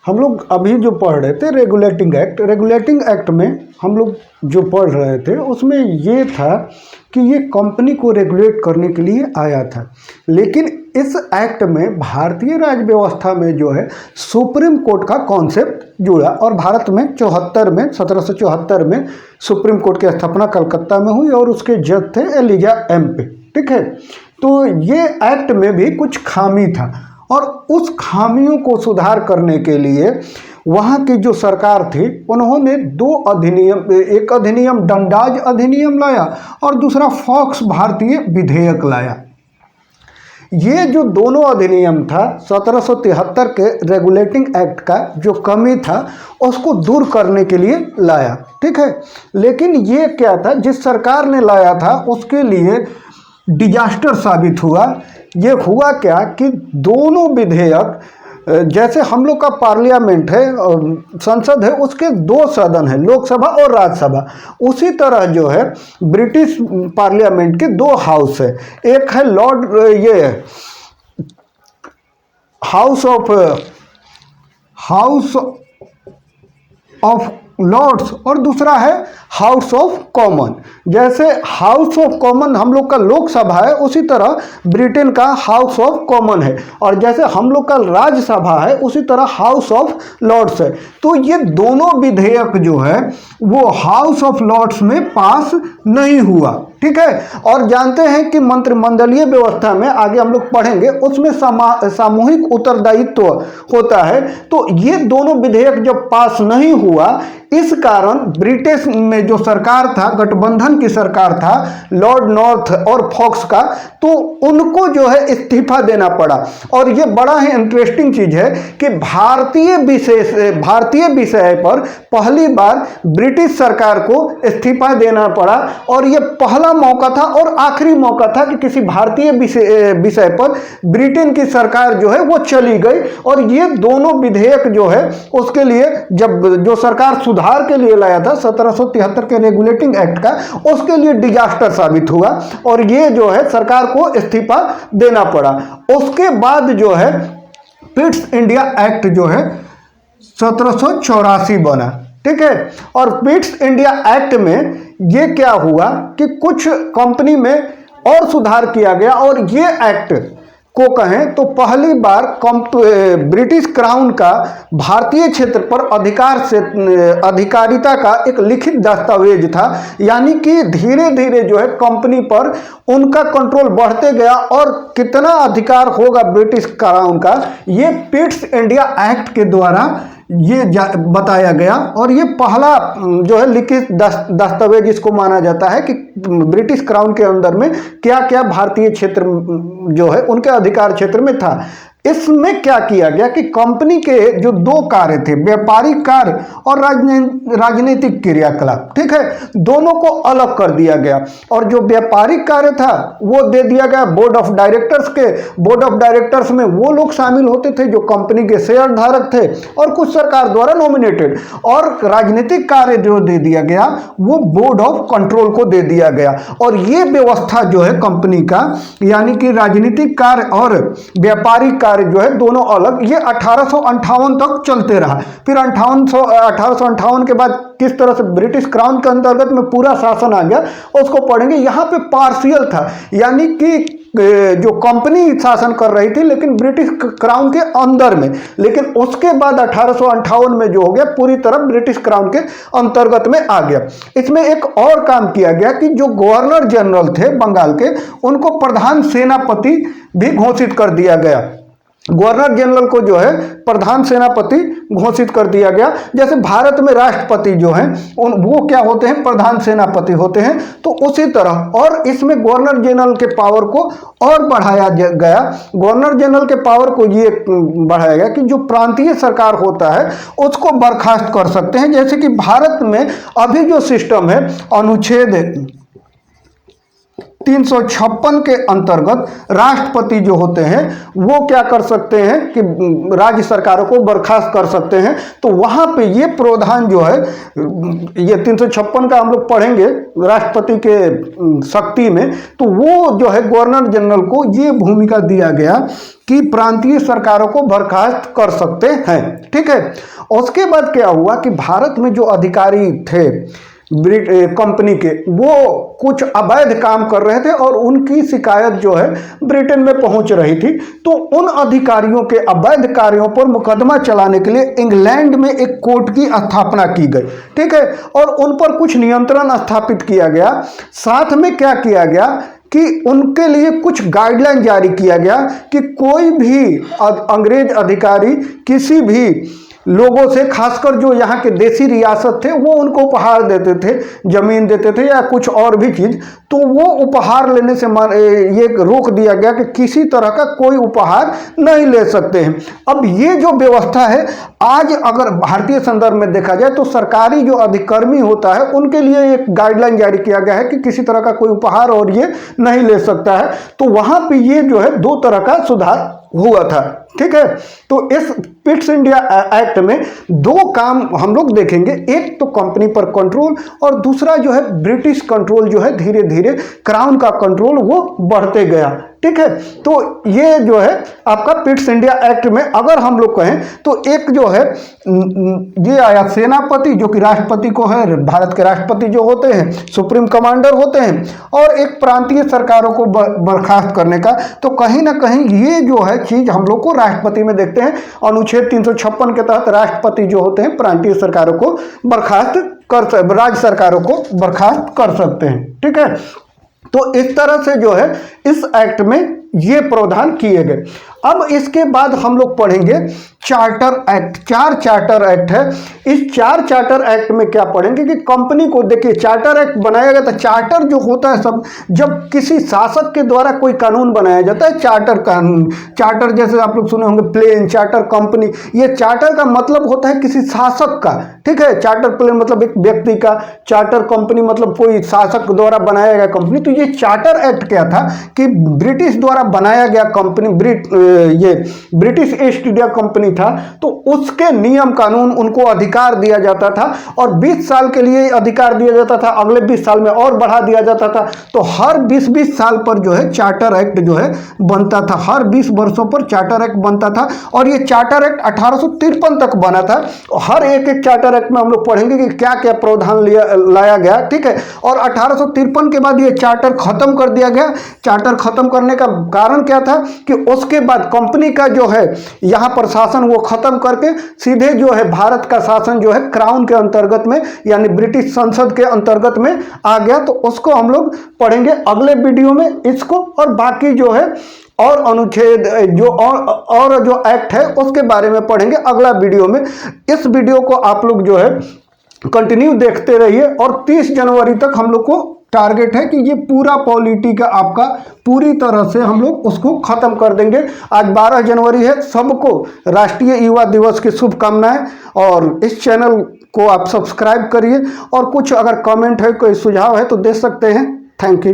हम लोग अभी जो पढ़ रहे थे रेगुलेटिंग एक्ट में हम लोग जो पढ़ रहे थे उसमें ये था कि ये कंपनी को रेगुलेट करने के लिए आया था। लेकिन इस एक्ट में भारतीय राज्य व्यवस्था में जो है सुप्रीम कोर्ट का कॉन्सेप्ट जुड़ा और भारत में 1774 में सुप्रीम कोर्ट की स्थापना कलकत्ता में हुई और उसके जज थे एलिजा एम्पे। ठीक है, तो ये एक्ट में भी कुछ खामी था और उस खामियों को सुधार करने के लिए वहाँ की जो सरकार थी उन्होंने दो अधिनियम, एक अधिनियम दंडाज अधिनियम लाया और दूसरा फॉक्स भारतीय विधेयक लाया। ये जो दोनों अधिनियम था 1773 के रेगुलेटिंग एक्ट का जो कमी था उसको दूर करने के लिए लाया। ठीक है, लेकिन ये क्या था, जिस सरकार ने लाया था उसके लिए डिजास्टर साबित हुआ। ये हुआ क्या कि दोनों विधेयक, जैसे हम लोग का पार्लियामेंट है, संसद है, उसके दो सदन है, लोकसभा और राज्यसभा, उसी तरह जो है ब्रिटिश पार्लियामेंट के दो हाउस है। एक है हाउस ऑफ लॉर्ड्स और दूसरा है हाउस ऑफ कॉमन। जैसे हाउस ऑफ कॉमन हम लोग का लोकसभा है, उसी तरह ब्रिटेन का हाउस ऑफ कॉमन है, और जैसे हम लोग का राज्यसभा है उसी तरह हाउस ऑफ लॉर्ड्स है। तो ये दोनों विधेयक जो है वो हाउस ऑफ लॉर्ड्स में पास नहीं हुआ। ठीक है, और जानते हैं कि मंत्रिमंडलीय व्यवस्था में आगे हम लोग पढ़ेंगे उसमें सामूहिक उत्तरदायित्व होता है। तो ये दोनों विधेयक जब पास नहीं हुआ, इस कारण ब्रिटिश में जो सरकार था, गठबंधन की सरकार था, लॉर्ड नॉर्थ और फॉक्स का, तो उनको जो है इस्तीफा देना पड़ा। और ये बड़ा ही इंटरेस्टिंग चीज है कि भारतीय विषय पर पहली बार ब्रिटिश सरकार को इस्तीफा देना पड़ा, और ये पहला मौका था और आखिरी मौका था कि किसी भारतीय विषय पर ब्रिटेन की सरकार जो है वो चली गई। और ये दोनों विधेयक जो है उसके लिए जब जो सरकार सुधार के लिए लाया था 1773 के रेगुलेटिंग एक्ट का, उसके लिए डिजास्टर साबित हुआ और ये जो है सरकार को इस्तीफा देना पड़ा। उसके बाद जो है पिट्स इंडिया एक्ट जो है 1784 बना। ठीक है, और पिट्स इंडिया एक्ट में ये क्या हुआ कि कुछ कंपनी में और सुधार किया गया, और ये एक्ट को कहें तो पहली बार ब्रिटिश क्राउन का भारतीय क्षेत्र पर अधिकारिता का एक लिखित दस्तावेज था। यानी कि धीरे धीरे जो है कंपनी पर उनका कंट्रोल बढ़ते गया, और कितना अधिकार होगा ब्रिटिश क्राउन का, ये पिट्स इंडिया एक्ट के द्वारा ये बताया गया। और ये पहला जो है लिखित दस्तावेज इसको माना जाता है कि ब्रिटिश क्राउन के अंदर में क्या क्या भारतीय क्षेत्र जो है उनके अधिकार क्षेत्र में था। इसमें क्या किया गया कि कंपनी के जो दो कार्य थे, व्यापारिक कार्य और राजनीतिक क्रियाकलाप, ठीक है, दोनों को अलग कर दिया गया। और जो व्यापारिक कार्य था वो दे दिया गया बोर्ड ऑफ डायरेक्टर्स के। बोर्ड ऑफ डायरेक्टर्स में वो लोग शामिल होते थे जो कंपनी के शेयर धारक थे और कुछ सरकार द्वारा नॉमिनेटेड। और राजनीतिक कार्य जो दे दिया गया वो बोर्ड ऑफ कंट्रोल को दे दिया गया। और ये व्यवस्था जो है कंपनी का, यानी कि राजनीतिक कार्य और व्यापारिक कार्य जो है दोनों अलग, ये 1858 तक चलते रहा। फिर 1858 के बाद किस तरह से ब्रिटिश क्राउन के अंतर्गत में पूरा शासन आ गया उसको पढ़ेंगे। यहाँ पे पार्शियल था, यानी कि जो कंपनी शासन कर रही थी लेकिन ब्रिटिश क्राउन के अंदर में। लेकिन उसके बाद 1858 में जो हो गया पूरी तरह ब्रिटिश क्राउन के अंतर्गत में आ गया। इसमें एक और काम किया गया कि जो गवर्नर जनरल थे बंगाल के, उनको प्रधान सेनापति भी घोषित कर दिया गया। गवर्नर जनरल को जो है प्रधान सेनापति घोषित कर दिया गया। जैसे भारत में राष्ट्रपति जो हैं वो क्या होते हैं, प्रधान सेनापति होते हैं, तो उसी तरह। और इसमें गवर्नर जनरल के पावर को और बढ़ाया गया। गवर्नर जनरल के पावर को ये बढ़ाया गया कि जो प्रांतीय सरकार होता है उसको बर्खास्त कर सकते हैं। जैसे कि भारत में अभी जो सिस्टम है, अनुच्छेद 356 के अंतर्गत राष्ट्रपति जो होते हैं वो क्या कर सकते हैं कि राज्य सरकारों को बर्खास्त कर सकते हैं। तो वहां पे ये प्रावधान जो है, ये 356 का हम लोग पढ़ेंगे राष्ट्रपति के शक्ति में, तो वो जो है गवर्नर जनरल को ये भूमिका दिया गया कि प्रांतीय सरकारों को बर्खास्त कर सकते हैं। ठीक है। उसके बाद क्या हुआ कि भारत में जो अधिकारी थे कंपनी के, वो कुछ अवैध काम कर रहे थे और उनकी शिकायत जो है ब्रिटेन में पहुंच रही थी। तो उन अधिकारियों के अवैध कार्यों पर मुकदमा चलाने के लिए इंग्लैंड में एक कोर्ट की स्थापना की गई। ठीक है। और उन पर कुछ नियंत्रण स्थापित किया गया। साथ में क्या किया गया कि उनके लिए कुछ गाइडलाइन जारी किया गया कि कोई भी अंग्रेज अधिकारी किसी भी लोगों से, खासकर जो यहाँ के देसी रियासत थे, वो उनको उपहार देते थे, जमीन देते थे या कुछ और भी चीज, तो वो उपहार लेने से ये रोक दिया गया कि किसी तरह का कोई उपहार नहीं ले सकते हैं। अब ये जो व्यवस्था है आज अगर भारतीय संदर्भ में देखा जाए तो सरकारी जो अधिकर्मी होता है उनके लिए एक गाइडलाइन जारी किया गया है कि किसी तरह का कोई उपहार और ये नहीं ले सकता है। तो वहां पे ये जो है 2 तरह का सुधार हुआ था। ठीक है। तो इस पिट्स इंडिया एक्ट में 2 काम हम लोग देखेंगे, एक तो कंपनी पर कंट्रोल और दूसरा जो है ब्रिटिश कंट्रोल जो है धीरे धीरे क्राउन का कंट्रोल वो बढ़ते गया। ठीक है। तो ये जो है आपका पिट्स इंडिया एक्ट में अगर हम लोग कहें तो एक जो है ये आया सेनापति जो कि राष्ट्रपति को है, भारत के राष्ट्रपति जो होते हैं सुप्रीम कमांडर होते हैं, और एक प्रांतीय सरकारों को बर्खास्त करने का। तो कहीं ना कहीं ये जो है चीज हम लोग को राष्ट्रपति में देखते हैं। अनुच्छेद 356 के तहत राष्ट्रपति जो होते हैं प्रांतीय सरकारों को बर्खास्त कर, राज्य सरकारों को बर्खास्त कर सकते हैं। ठीक है। तो इस तरह से जो है इस एक्ट में ये प्रावधान किए गए। अब इसके बाद हम लोग पढ़ेंगे चार्टर एक्ट। 4 चार्टर एक्ट है। इस 4 चार्टर एक्ट में क्या पढ़ेंगे कि कंपनी को, देखिए चार्टर एक्ट बनाया गया था। चार्टर जो होता है सब, जब किसी शासक के द्वारा कोई कानून बनाया जाता है, चार्टर कानून, चार्टर जैसे आप लोग सुने होंगे प्लेन, चार्टर कंपनी, ये चार्टर का मतलब होता है किसी शासक का। ठीक है। चार्टर प्लेन मतलब एक व्यक्ति का, चार्टर कंपनी मतलब कोई शासक द्वारा बनाया गया कंपनी। तो ये चार्टर एक्ट क्या था कि ब्रिटिश द्वारा बनाया गया कंपनी, ये ब्रिटिश ईस्ट इंडिया कंपनी था, तो उसके नियम कानून उनको अधिकार दिया जाता था और 20 साल के लिए अधिकार दिया जाता था, अगले 20 साल में और बढ़ा दिया जाता था। तो हर 20-20 साल पर जो है चार्टर एक्ट जो है बनता था, हर 20 वर्षों पर चार्टर एक्ट बनता था। और ये चार्टर एक्ट 1853 तक बना था। हर एक चार्टर एक्ट में हम लोग पढ़ेंगे कि क्या क्या प्रावधान लाया गया। ठीक है। और 1853 के बाद ये चार्टर खत्म कर दिया गया। चार्टर खत्म करने का कारण क्या था कि उसके बाद कंपनी का जो है यहां पर शासन वो खत्म करके सीधे जो है भारत का शासन जो है क्राउन के अंतर्गत में, यानी ब्रिटिश संसद के अंतर्गत में आ गया। तो उसको हम लोग पढ़ेंगे अगले वीडियो में इसको, और बाकी जो है और अनुच्छेद जो और जो एक्ट है उसके बारे में पढ़ेंगे अगला वीडियो में। इस वीडियो को आप लोग जो है कंटिन्यू देखते रहिए। और 30 जनवरी तक हम लोग को टारगेट है कि ये पूरा पॉलिटी का आपका पूरी तरह से हम लोग उसको खत्म कर देंगे। आज 12 जनवरी है। सबको राष्ट्रीय युवा दिवस की शुभकामनाएं। और इस चैनल को आप सब्सक्राइब करिए, और कुछ अगर कमेंट है, कोई सुझाव है तो दे सकते हैं। Thank you.